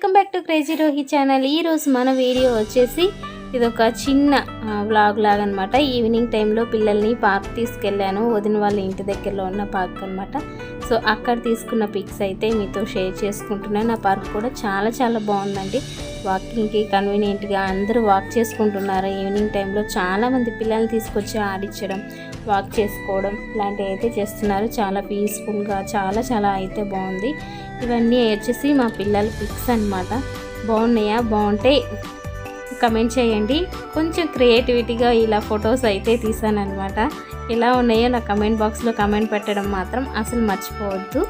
Welcome back to crazy Rohi channel. ఈరోజు మన video వచ్చేసి ఇదొక చిన్న వ్లాగ్ లాగా అనమాట. ఈవినింగ్ టైంలో పిల్లల్ని పార్క్ తీసుకెళ్ళాను, వదిన వాళ్ళ ఇంటి దగ్గరలో ఉన్న పార్క్ అనమాట. సో అక్కడ తీసుకున్న పిక్స్ అయితే మీతో షేర్ చేసుకుంటున్నాను. ఆ పార్క్ కూడా చాలా చాలా బాగుందండి. వాకింగ్కి కన్వీనియంట్గా అందరూ వాక్ చేసుకుంటున్నారు. ఈవినింగ్ టైంలో చాలామంది పిల్లల్ని తీసుకొచ్చి ఆడించడం, వాక్ చేసుకోవడం ఇలాంటివి అయితే చేస్తున్నారు. చాలా పీస్ఫుల్గా చాలా చాలా అయితే బాగుంది. ఇవన్నీ వచ్చేసి మా పిల్లల పిక్స్ అనమాట. బాగున్నాయా? బాగుంటే కమెంట్ చేయండి. కొంచెం క్రియేటివిటీగా ఇలా ఫొటోస్ అయితే తీసానమాట. ఎలా ఉన్నాయో నా కమెంట్ బాక్స్లో కమెంట్ పెట్టడం మాత్రం అసలు మర్చిపోవద్దు.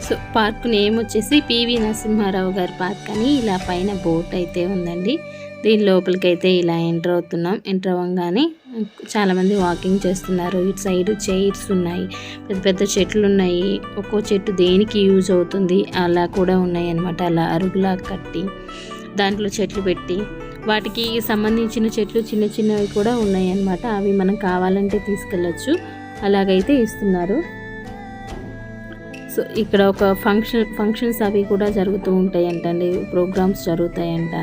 సో పార్క్ నేమ్ వచ్చేసి పివి నరసింహారావు గారి పార్క్ అని ఇలా పైన బోట్ అయితే ఉందండి. దీని లోపలికి అయితే ఇలా ఎంటర్ అవుతున్నాం. ఎంటర్ అవ్వగానే చాలామంది వాకింగ్ చేస్తున్నారు. ఇటు సైడ్ చైర్స్ ఉన్నాయి, పెద్ద పెద్ద చెట్లు ఉన్నాయి. ఒక్కో చెట్టు దేనికి యూజ్ అవుతుంది అలా కూడా ఉన్నాయి అన్నమాట. అలా అరుగులా కట్టి దాంట్లో చెట్లు పెట్టి వాటికి సంబంధించిన చెట్లు చిన్న చిన్నవి కూడా ఉన్నాయి అన్నమాట. అవి మనం కావాలంటే తీసుకెళ్ళచ్చు. అలాగైతే ఇస్తున్నారు. సో ఇక్కడ ఒక ఫంక్షన్స్ అవి కూడా జరుగుతూ ఉంటాయంటండి, ప్రోగ్రామ్స్ జరుగుతాయంట.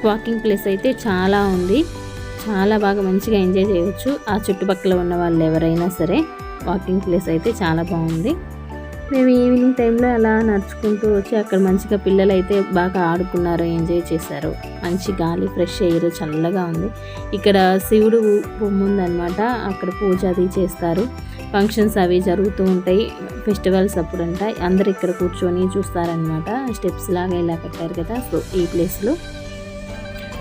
వాకింగ్ ప్లేస్ అయితే చాలా ఉంది, చాలా బాగా మంచిగా ఎంజాయ్ చేయవచ్చు. ఆ చుట్టుపక్కల ఉన్న వాళ్ళు ఎవరైనా సరే. వాకింగ్ ప్లేస్ అయితే చాలా బాగుంది. మేము ఈవినింగ్ టైంలో అలా నడుచుకుంటూ వచ్చి అక్కడ మంచిగా పిల్లలు అయితే బాగా ఆడుకున్నారు, ఎంజాయ్ చేశారు. మంచి గాలి, ఫ్రెష్ ఎయిర్, చల్లగా ఉంది. ఇక్కడ శివుడు బొమ్మ ఉందన్నమాట. అక్కడ పూజ అది చేస్తారు. ఫంక్షన్స్ అవి జరుగుతూ ఉంటాయి, ఫెస్టివల్స్ అప్పుడు ఉంటాయి. అందరు ఇక్కడ కూర్చొని చూస్తారనమాట. స్టెప్స్ లాగా ఇలా కట్టారు కదా, సో ఈ ప్లేస్లో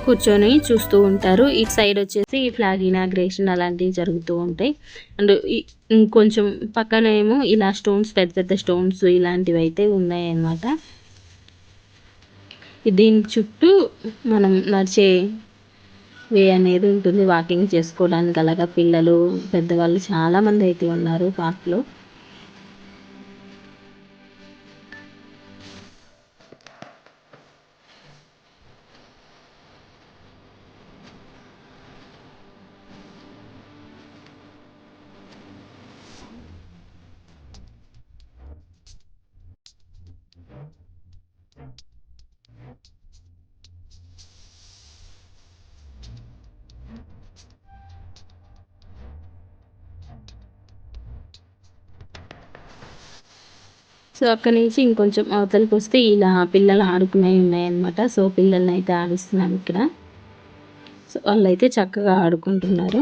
కూర్చొని చూస్తూ ఉంటారు. ఇటు సైడ్ వచ్చేసి ఫ్లాగ్ ఇనాగ్రేషన్ అలాంటివి జరుగుతూ ఉంటాయి. అండ్ కొంచెం పక్కన ఏమో ఇలా స్టోన్స్, పెద్ద పెద్ద స్టోన్స్ ఇలాంటివి అయితే ఉన్నాయి అన్నమాట. దీని చుట్టూ మనం నడిచే వే అనేది ఉంటుంది వాకింగ్ చేసుకోవడానికి. అలాగా పిల్లలు, పెద్దవాళ్ళు చాలామంది అయితే ఉన్నారు పార్క్లో. సో అక్కడి నుంచి ఇంకొంచెం అవతలకి వస్తే ఇలా పిల్లలు ఆడుకునేవి ఉన్నాయన్నమాట. సో పిల్లల్ని అయితే ఆడిస్తున్నాం ఇక్కడ. సో వాళ్ళైతే చక్కగా ఆడుకుంటున్నారు.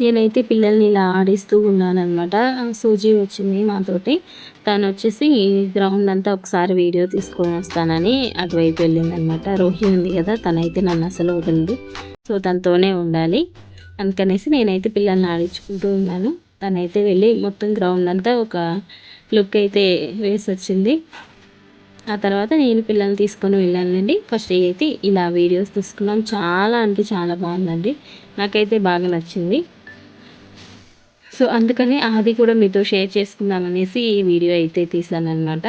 నేనైతే పిల్లల్ని ఇలా ఆడిస్తూ ఉన్నాను అనమాట. సూజీ వచ్చింది మాతోటి. తను వచ్చేసి గ్రౌండ్ అంతా ఒకసారి వీడియో తీసుకొని వస్తానని అటువైపు వెళ్ళిందనమాట. రోహి ఉంది కదా, తనైతే నన్ను అసలు వదలదు. సో తనతోనే ఉండాలి. అందుకనేసి నేనైతే పిల్లల్ని ఆడించుకుంటూ ఉన్నాను. తనైతే వెళ్ళి మొత్తం గ్రౌండ్ అంతా ఒక లుక్ అయితే వేసి వచ్చింది. ఆ తర్వాత నేను పిల్లల్ని తీసుకొని వెళ్ళానండి. ఫస్ట్ అయితే ఇలా వీడియోస్ తీసుకున్నాం. చాలా అంటే చాలా బాగుందండి, నాకైతే బాగా నచ్చింది. సో అందుకని అది కూడా మీతో షేర్ చేసుకుందామనేసి ఈ వీడియో అయితే తీసాను అనమాట.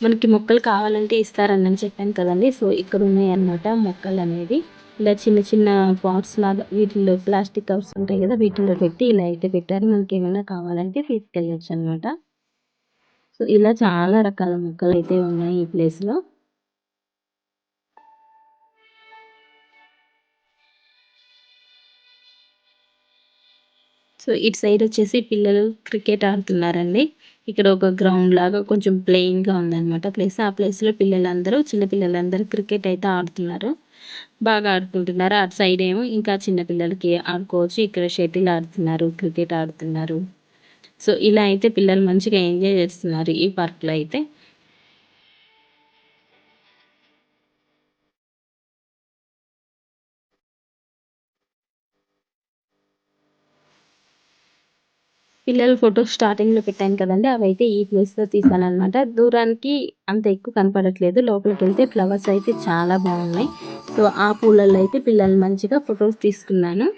మనకి మొక్కలు కావాలంటే ఇస్తారని చెప్పాను కదండి. సో ఇక్కడ ఉన్నాయన్నమాట మొక్కలు అనేది. ఇలా చిన్న చిన్న పాట్స్ లాగా వీటిల్లో ప్లాస్టిక్ కవర్స్ ఉంటాయి కదా, వీటిల్లో పెట్టి ఇలా అయితే పెట్టారు. మనకి ఏమైనా కావాలంటే తీసుకెళ్ళొచ్చు అనమాట. సో ఇలా చాలా రకాల మొక్కలు అయితే ఉన్నాయి ఈ ప్లేస్లో. సో ఇటు సైడ్ వచ్చేసి పిల్లలు క్రికెట్ ఆడుతున్నారండి. ఇక్కడ ఒక గ్రౌండ్ లాగా కొంచెం ప్లెయిన్‌గా ఉందనమాట ప్లేస్. ఆ ప్లేస్‌లో పిల్లలందరూ చిన్న పిల్లలందరూ క్రికెట్ అయితే ఆడుతున్నారు. బాగా ఆడుకుంటున్నారు. అటు సైడ్ ఏమో ఇంకా చిన్న పిల్లలకి ఆడుకోవచ్చు. ఇక్కడ షటిల్ ఆడుతున్నారు, క్రికెట్ ఆడుతున్నారు. సో ఇలా అయితే పిల్లలు మంచిగా ఎంజాయ్ చేస్తున్నారు ఈ పార్క్‌లో అయితే. పిల్లల ఫోటోస్ స్టార్టింగ్‌లో పెట్టాను కదండీ! అవైతే ఈ ప్లేస్‌లో తీశాననమాట. దూరానికి అంత ఎక్కువ కనపడట్లేదు. లోపలికెళ్తే ఫ్లవర్స్ అయితే చాలా బాగున్నాయి. సో ఆ పూలల్లో అయితే పిల్లలు మంచిగా ఫోటోస్ తీసుకున్నాను.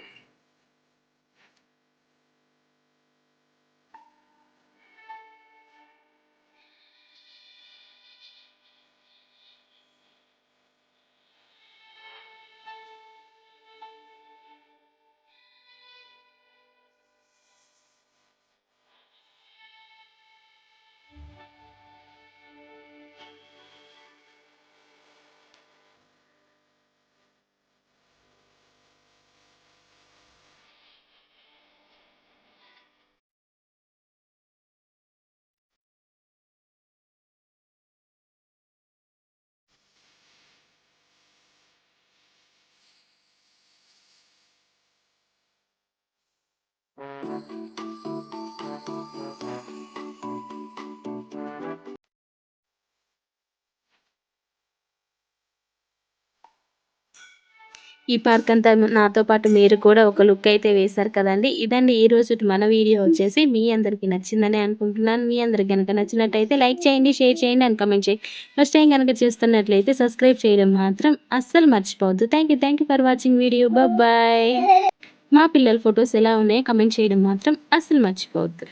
ఈ పార్క్ అంతా నాతో పాటు మీరు కూడా ఒక లుక్ అయితే వేశారు కదండీ! ఇదండి ఈ రోజుటి మన వీడియో వచ్చేసి. మీ అందరికి నచ్చిందని అనుకుంటున్నాను. మీ అందరికి గనక నచ్చినట్టయితే లైక్ చేయండి, షేర్ చేయండి అండ్ కామెంట్ చేయండి. ఫస్ట్ టైం గనక చూస్తున్నట్లయితే సబ్స్క్రైబ్ చేయడం మాత్రం అస్సలు మర్చిపోవద్దు. Thank you for watching video. Bye. మా పిల్లల ఫోటోస్ ఎలా ఉన్నాయో కామెంట్ చేయడం మాత్రం అస్సలు మర్చిపోవద్దు.